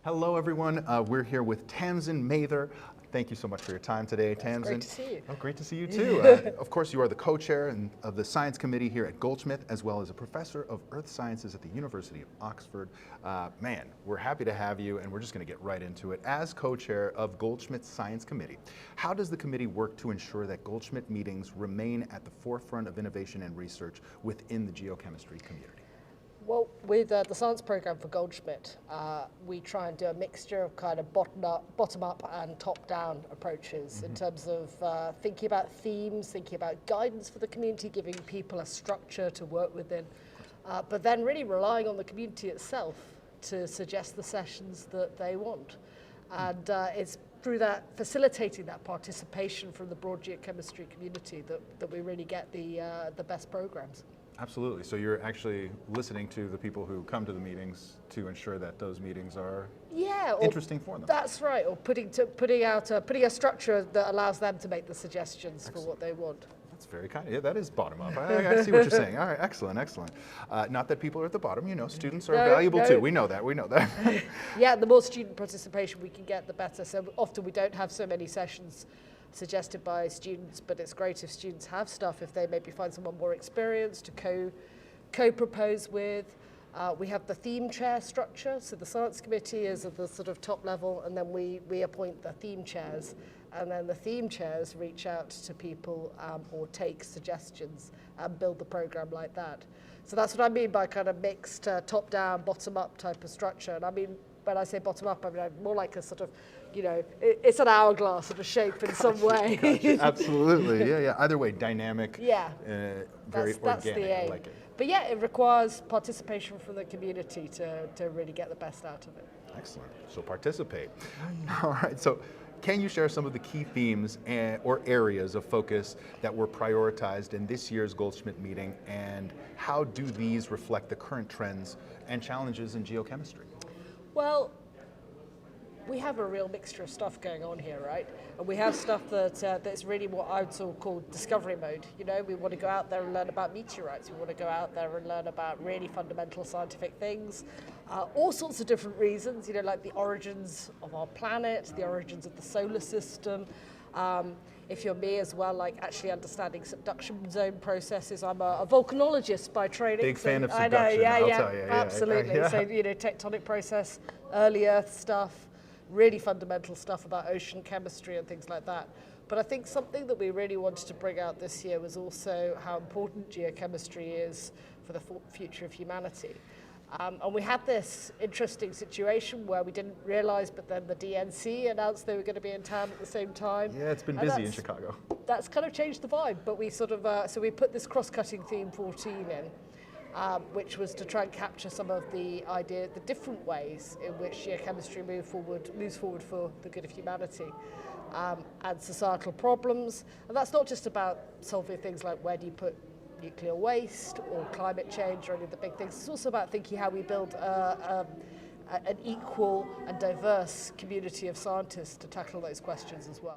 Hello, everyone. We're here with Tamsin Mather. Thank you so much for your time today, Tamsin. Great to see you. Oh, great to see you too. Of course, you are the co-chair of the Science Committee here at Goldschmidt, as well as a professor of Earth Sciences at the University of Oxford. Man, we're happy to have you, and we're just going to get right into it. As co-chair of Goldschmidt's Science Committee, how does the committee work to ensure that Goldschmidt meetings remain at the forefront of innovation and research within the geochemistry community? Well, with the science program for Goldschmidt, we try and do a mixture of kind of bottom up and top down approaches in terms of thinking about themes, thinking about guidance for the community, giving people a structure to work within, but then really relying on the community itself to suggest the sessions that they want. And it's through that, facilitating that participation from the broad geochemistry community that we really get the best programs. Absolutely. So you're actually listening to the people who come to the meetings to ensure that those meetings are interesting for them. That's right. Or putting a structure that allows them to make the suggestions for what they want. That's very kind. Yeah, that is bottom up. I see what you're saying. All right, excellent, excellent. Not that people are at the bottom. You know, students are valuable too. We know that. We know that. Yeah, the more student participation we can get, the better. So often we don't have so many sessions suggested by students, but it's great if students have stuff, if they maybe find someone more experienced to co-propose with. We have the theme chair structure, so the science committee is at the sort of top level, and then we appoint the theme chairs, and then the theme chairs reach out to people or take suggestions and build the program like that. So that's what I mean by kind of mixed top-down, bottom-up type of structure. And I mean, when I say bottom-up, I mean more like a sort of, you know, it's an hourglass of a shape in some way. Gotcha. Absolutely, yeah. Either way, dynamic, very that's organic, the aim. I like it. But yeah, it requires participation from the community to really get the best out of it. Excellent, so participate. All right, so can you share some of the key themes or areas of focus that were prioritized in this year's Goldschmidt meeting, and how do these reflect the current trends and challenges in geochemistry? Well, we have a real mixture of stuff going on here, right? And we have stuff that's really what I would sort of call discovery mode. You know, we want to go out there and learn about meteorites. We want to go out there and learn about really fundamental scientific things. All sorts of different reasons, you know, like the origins of our planet, the origins of the solar system. If you're me as well, like actually understanding subduction zone processes. I'm a volcanologist by training. Big fan of subduction, I know, I'll tell you. Absolutely. So, you know, tectonic process, early Earth stuff, really fundamental stuff about ocean chemistry and things like that. But I think something that we really wanted to bring out this year was also how important geochemistry is for the future of humanity. And we had this interesting situation where we didn't realize, but then the DNC announced they were going to be in town at the same time. Yeah, it's been busy in Chicago. That's kind of changed the vibe, but we sort of, so we put this cross-cutting theme 14 in, which was to try and capture some of the different ways in which geochemistry moves forward for the good of humanity. And societal problems. And that's not just about solving things like where do you put nuclear waste or climate change or any of the big things. It's also about thinking how we build an equal and diverse community of scientists to tackle those questions as well.